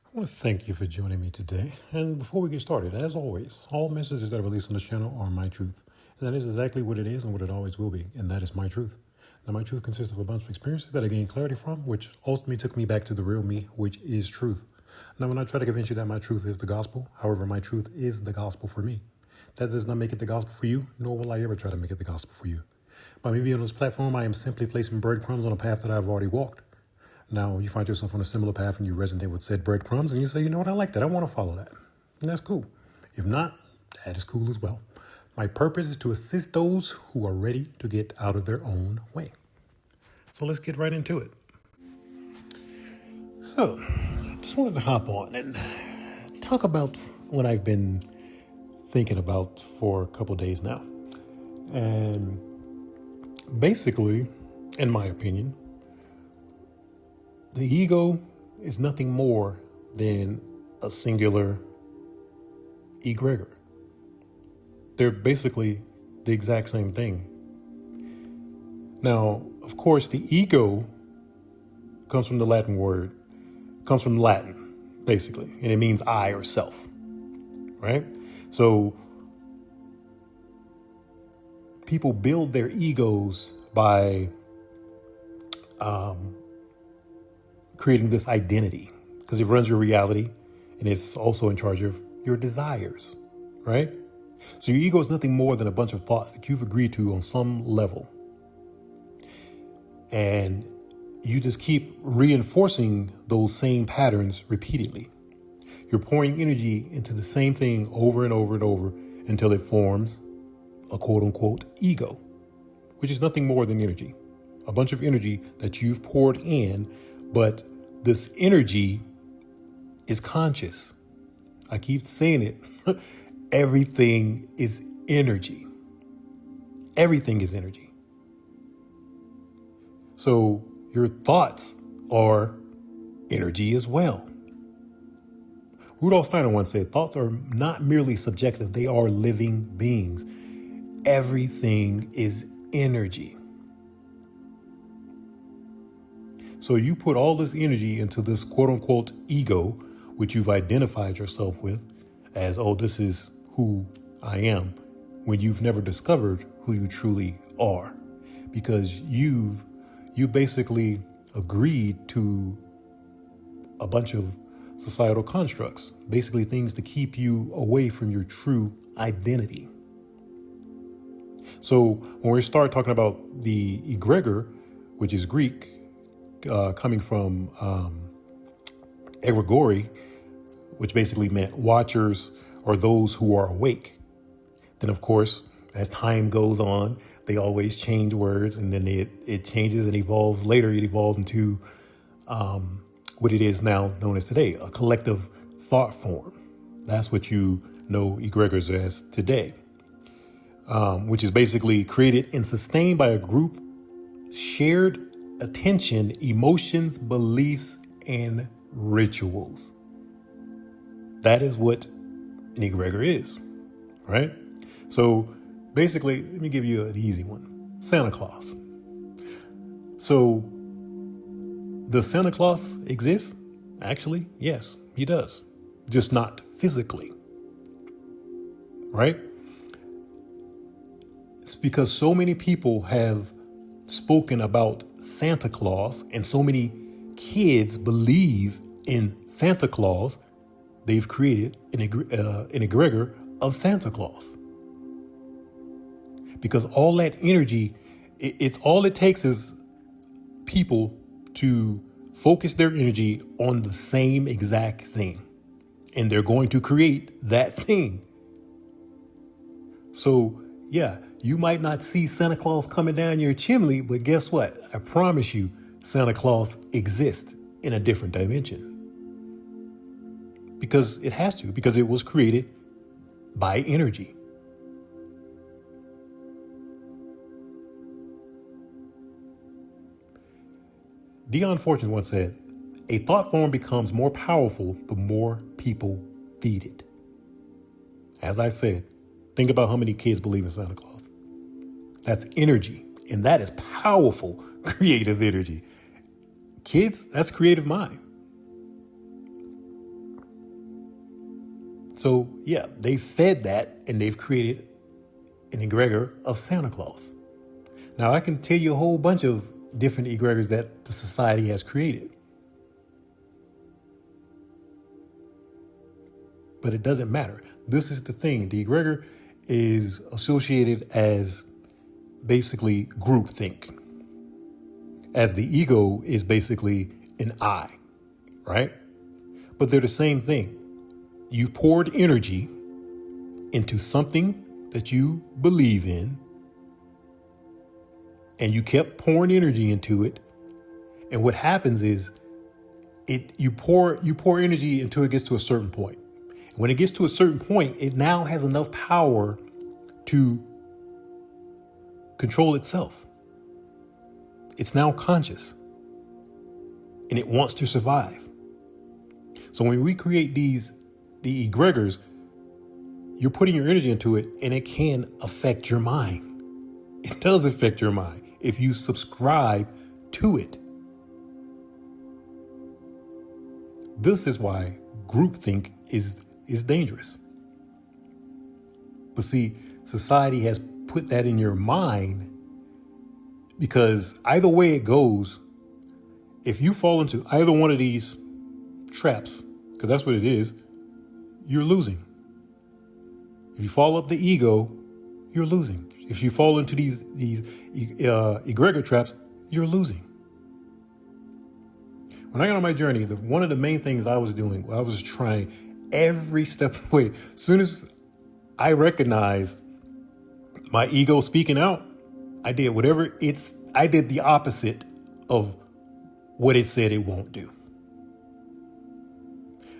I want to thank you for joining me today. And before we get started, as always, all messages that are released on this channel are my truth. And that is exactly what it is and what it always will be. And that is my truth. Now, my truth consists of a bunch of experiences that I gained clarity from, which ultimately took me back to the real me, which is truth. Now, when I try to convince you that my truth is the gospel, however, my truth is the gospel for me. That does not make it the gospel for you, nor will I ever try to make it the gospel for you. By me being on this platform, I am simply placing breadcrumbs on a path that I've already walked. Now, you find yourself on a similar path and you resonate with said breadcrumbs and you say, you know what, I like that. I want to follow that. And that's cool. If not, that is cool as well. My purpose is to assist those who are ready to get out of their own way. So let's get right into it. So, just wanted to hop on and talk about what I've been thinking about for a couple days now. And basically, in my opinion, the ego is nothing more than a singular egregore. They're basically the exact same thing. Now, of course, the ego comes from the Latin word, comes from Latin, basically, and it means I or self, right? So people build their egos by creating this identity because it runs your reality and it's also in charge of your desires, right? So your ego is nothing more than a bunch of thoughts that you've agreed to on some level. And you just keep reinforcing those same patterns repeatedly. You're pouring energy into the same thing over and over and over until it forms a quote unquote ego, which is nothing more than energy. A bunch of energy that you've poured in, but this energy is conscious. I keep saying it. Everything is energy. Everything is energy. So your thoughts are energy as well. Rudolf Steiner once said, thoughts are not merely subjective, they are living beings. Everything is energy. So you put all this energy into this quote unquote ego, which you've identified yourself with as, oh, this is who I am, when you've never discovered who you truly are, because you basically agreed to a bunch of societal constructs, basically things to keep you away from your true identity. So when we start talking about the egregore, which is Greek, coming from Egregore, which basically meant watchers or those who are awake. Then, of course, as time goes on, they always change words, and then it changes and evolves. Later, it evolved into what it is now known as today, a collective thought form. That's what you know egregores as today, which is basically created and sustained by a group shared attention, emotions, beliefs, and rituals. That is what an egregore is, right? So basically, let me give you an easy one. Santa Claus. So does Santa Claus exist? Actually, yes, he does. Just not physically, right? It's because so many people have spoken about Santa Claus and so many kids believe in Santa Claus, they've created an egregore of Santa Claus. Because all that energy, it's all it takes is people to focus their energy on the same exact thing, and they're going to create that thing. So yeah, you might not see Santa Claus coming down your chimney, but guess what? I promise you, Santa Claus exists in a different dimension. Because it has to, because it was created by energy. Dion Fortune once said, a thought form becomes more powerful the more people feed it. As I said, think about how many kids believe in Santa Claus. That's energy, and that is powerful creative energy. Kids, that's creative mind. So yeah, they fed that and they've created an egregor of Santa Claus. Now I can tell you a whole bunch of different egregors that the society has created. But it doesn't matter. This is the thing. The egregor is associated as basically groupthink, as the ego is basically an I, right? But they're the same thing. You've poured energy into something that you believe in, and you kept pouring energy into it. And what happens is you pour energy until it gets to a certain point. When it gets to a certain point, it now has enough power to control itself. It's now conscious and it wants to survive. So when we create the egregors, you're putting your energy into it and it can affect your mind. It does affect your mind if you subscribe to it. This is why groupthink is dangerous. But see, society has put that in your mind because either way it goes, if you fall into either one of these traps, because that's what it is, you're losing. If you fall up the ego, you're losing. If you fall into these egregor traps, you're losing. When I got on my journey, one of the main things I was doing, I was trying every step of the way. As soon as I recognized my ego speaking out, I did I did the opposite of what it said it won't do.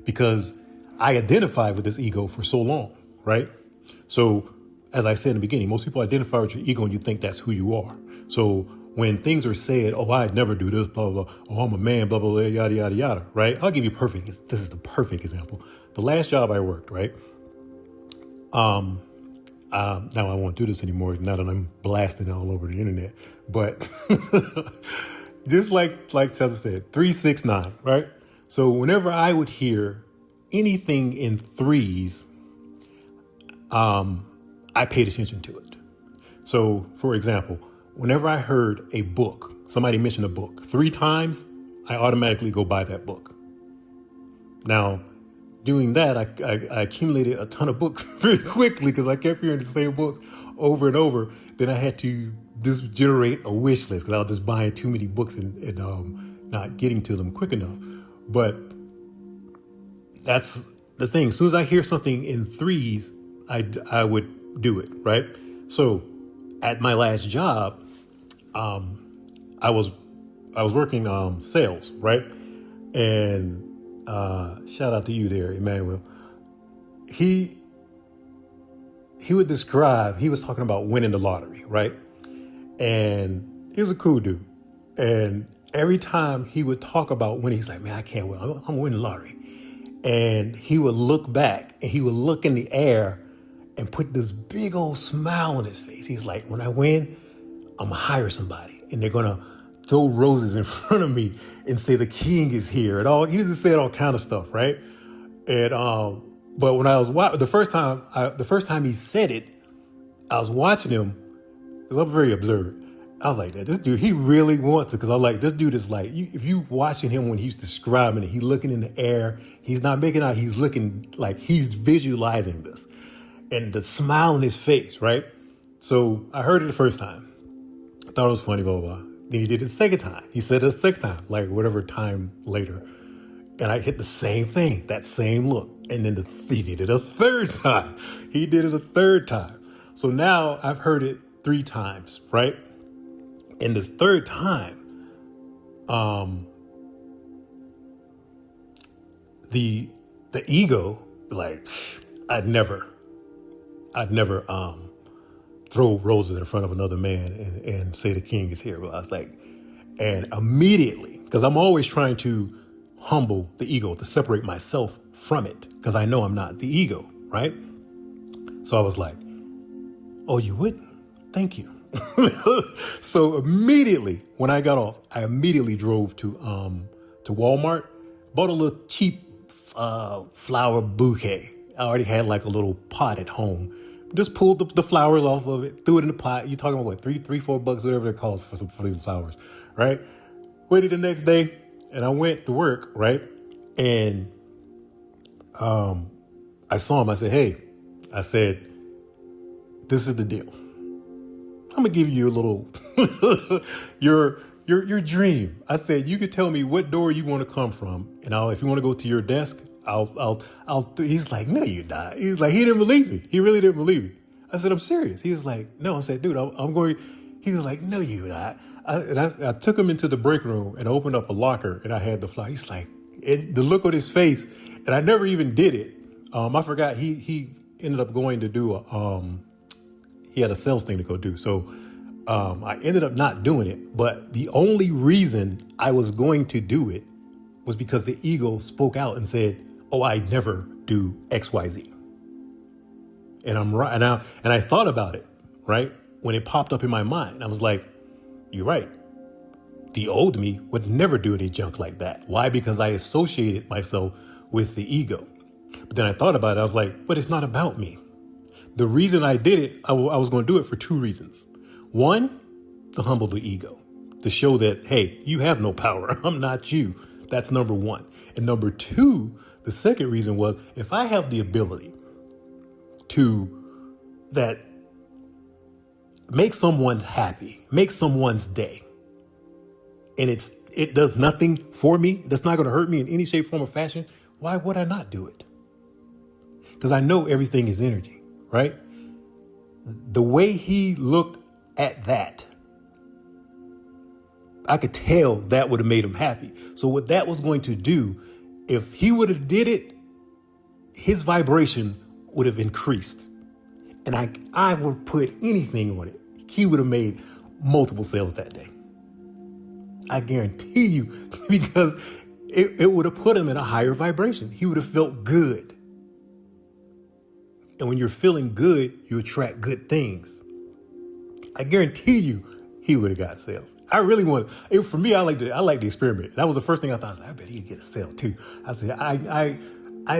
Because I identified with this ego for so long, right? So as I said in the beginning, most people identify with your ego and you think that's who you are. So when things are said, oh, I'd never do this, blah, blah, blah. Oh, I'm a man, blah, blah, blah, yada, yada, yada, right? I'll give you this is the perfect example. The last job I worked, right? Now I won't do this anymore now that I'm blasting all over the internet. But just like Tessa said, 369, right? So whenever I would hear anything in threes, I paid attention to it. So for example, whenever I heard a book, somebody mentioned a book 3 times, I automatically go buy that book. Now, doing that, I accumulated a ton of books very quickly because I kept hearing the same books over and over. Then I had to just generate a wish list because I was just buying too many books and not getting to them quick enough. But that's the thing. As soon as I hear something in threes, I would do it, right? So at my last job, I was working sales, right? And shout out to you there, Emmanuel. He would describe, he was talking about winning the lottery, right? And he was a cool dude. And every time he would talk about winning, he's like, man, I can't win. I'm winning the lottery. And he would look back and he would look in the air and put this big old smile on his face. He's like, when I win, I'm gonna hire somebody and they're gonna throw roses in front of me and say the king is here and all. He just said all kind of stuff, right? And but when I was the first time he said it, I was watching him because I'm very observant. I was like, this dude, he really wants it. Because I'm like, this dude is like, if you watching him when he's describing it, he's looking in the air. He's not making out. He's looking like he's visualizing this. And the smile on his face, right? So I heard it the first time. I thought it was funny, blah, blah, blah. Then he did it the second time. He said it a sixth time, like whatever time later. And I hit the same thing, that same look. And then he did it a third time. He did it a third time. So now I've heard it 3 times, right? And this third time, the ego, like, I'd never throw roses in front of another man and say the king is here. But I was like, and immediately, because I'm always trying to humble the ego, to separate myself from it, because I know I'm not the ego, right? So I was like, oh, you wouldn't? Thank you. So immediately when I got off, I immediately drove to Walmart, bought a little cheap flower bouquet. I already had like a little pot at home. Just pulled the flowers off of it, threw it in the pot. You're talking about what, $4, whatever it costs for these flowers, right? Waited the next day, and I went to work, right? And I saw him. I said, "Hey," I said, "this is the deal. I'm gonna give you a little your dream." I said, "You could tell me what door you want to come from, and if you want to go to your desk, I'll." He's like, "No, you not." He's like, he didn't believe me. He really didn't believe me. I said, "I'm serious." He was like, "No." I said, "Dude, I'm going." He was like, "No, you not." I took him into the break room and opened up a locker, and I had the fly. He's like, the look on his face, and I never even did it. I forgot he ended up going to do he had a sales thing to go do. So I ended up not doing it. But the only reason I was going to do it was because the ego spoke out and said, "Oh, I never do XYZ." And I'm right now. And I thought about it, right? When it popped up in my mind, I was like, "You're right. The old me would never do any junk like that." Why? Because I associated myself with the ego. But then I thought about it. I was like, but it's not about me. The reason I did it, I was going to do it for two reasons. One, to humble the ego, to show that, hey, you have no power. I'm not you. That's number one. And number two, the second reason was, if I have the ability to that make someone happy, make someone's day, and it does nothing for me, that's not going to hurt me in any shape, form, or fashion, why would I not do it? Because I know everything is energy, right? The way he looked at that, I could tell that would have made him happy. So what that was going to do, if he would have did it, his vibration would have increased. And I would put anything on it. He would have made multiple sales that day. I guarantee you, because it would have put him in a higher vibration. He would have felt good. And when you're feeling good, you attract good things. I guarantee you, he would have got sales. I really want it. For me, I like the experiment. That was the first thing I thought. I was like, I bet he'd get a sale too. I said, I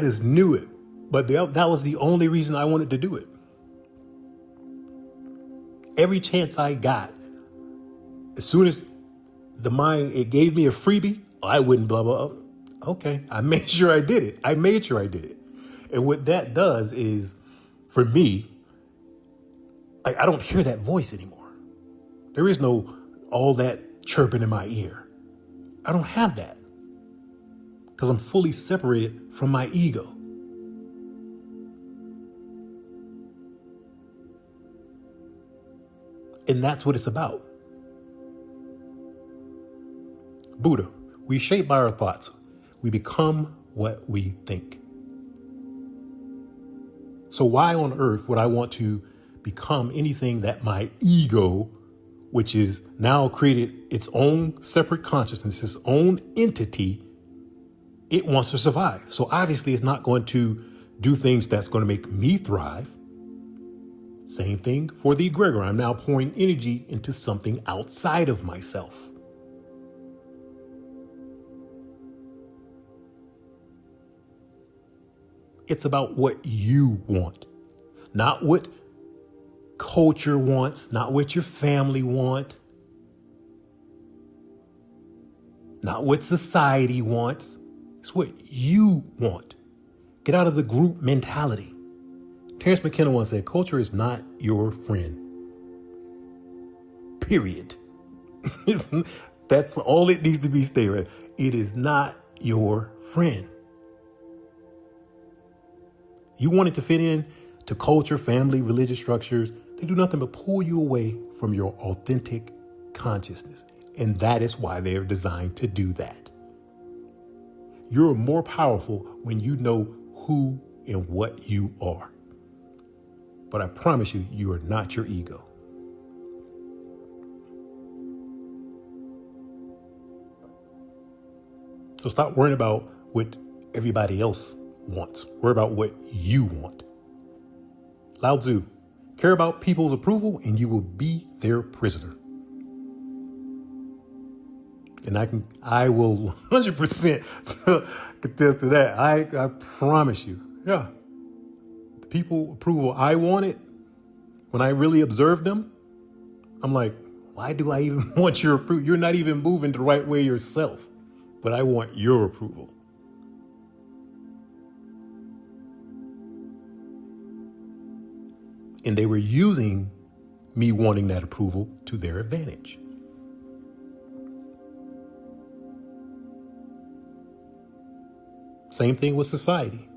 just knew it. But that was the only reason I wanted to do it. Every chance I got, as soon as the mind, it gave me a freebie, I wouldn't blah, blah, blah. Okay, I made sure I did it. And what that does is, for me, I don't hear that voice anymore. There is no all that chirping in my ear. I don't have that because I'm fully separated from my ego. And that's what it's about. Buddha, we shape by our thoughts. We become what we think. So why on earth would I want to become anything that my ego, which is now created its own separate consciousness, its own entity, it wants to survive. So obviously it's not going to do things that's going to make me thrive. Same thing for the egregore. I'm now pouring energy into something outside of myself. It's about what you want, not what culture wants, not what your family want, not what society wants. It's what you want. Get out of the group mentality. Terrence McKenna once said, culture is not your friend. Period. That's all it needs to be stated. It is not your friend. You want it to fit in to culture, family, religious structures. They do nothing but pull you away from your authentic consciousness. And that is why they are designed to do that. You're more powerful when you know who and what you are. But I promise you, you are not your ego. So stop worrying about what everybody else wants. Worry about what you want. Lao Tzu, care about people's approval and you will be their prisoner. And I will 100% contest to that. I promise you. Yeah. people approval I wanted, when I really observed them, I'm like, why do I even want your approval? You're not even moving the right way yourself, but I want your approval. And they were using me wanting that approval to their advantage. Same thing with society.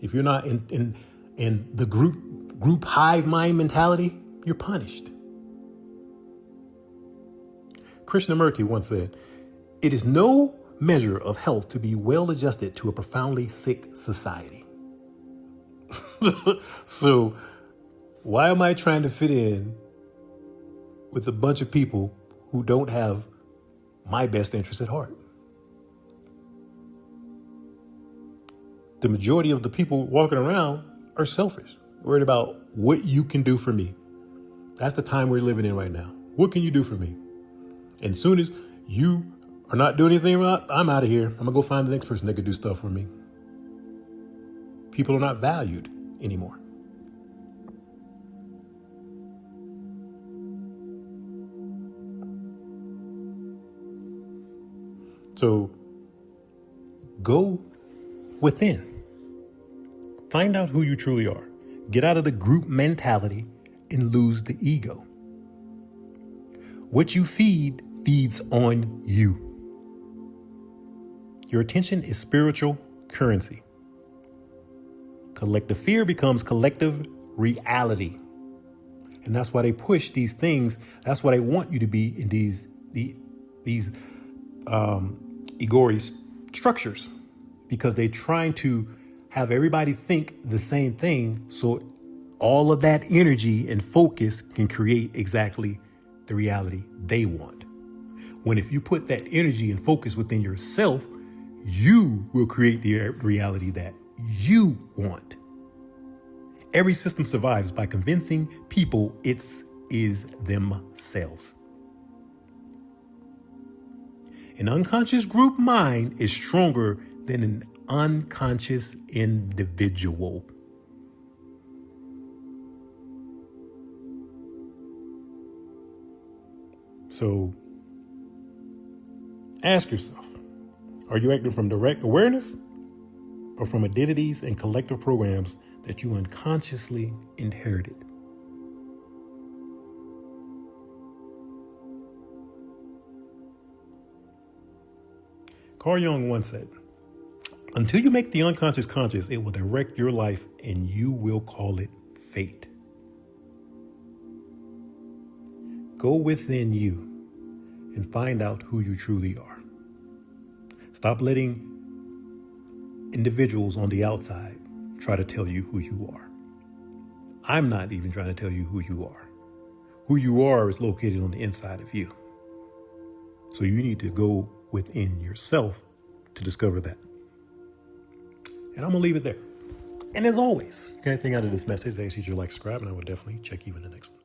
If you're not in the group hive mind mentality, you're punished. Krishnamurti once said, "It is no measure of health to be well adjusted to a profoundly sick society." So why am I trying to fit in with a bunch of people who don't have my best interest at heart? The majority of the people walking around are selfish, worried about what you can do for me. That's the time we're living in right now. What can you do for me? And as soon as you are not doing anything right, I'm out of here. I'm gonna go find the next person that could do stuff for me. People are not valued anymore. So go within. Find out who you truly are. Get out of the group mentality and lose the ego. What you feed feeds on you. Your attention is spiritual currency. Collective fear becomes collective reality. And that's why they push these things. That's why they want you to be in these Egregore structures, because they're trying to have everybody think the same thing, so all of that energy and focus can create exactly the reality they want. When if you put that energy and focus within yourself, you will create the reality that you want. Every system survives by convincing people it is themselves. An unconscious group mind is stronger than an unconscious individual. So ask yourself, are you acting from direct awareness or from identities and collective programs that you unconsciously inherited? Carl Jung once said, "Until you make the unconscious conscious, it will direct your life and you will call it fate." Go within you and find out who you truly are. Stop letting individuals on the outside try to tell you who you are. I'm not even trying to tell you who you are. Who you are is located on the inside of you. So you need to go within yourself to discover that. And I'm going to leave it there. And as always, if you got anything out of this message, I ask you to like, subscribe, and I will definitely check you in the next one.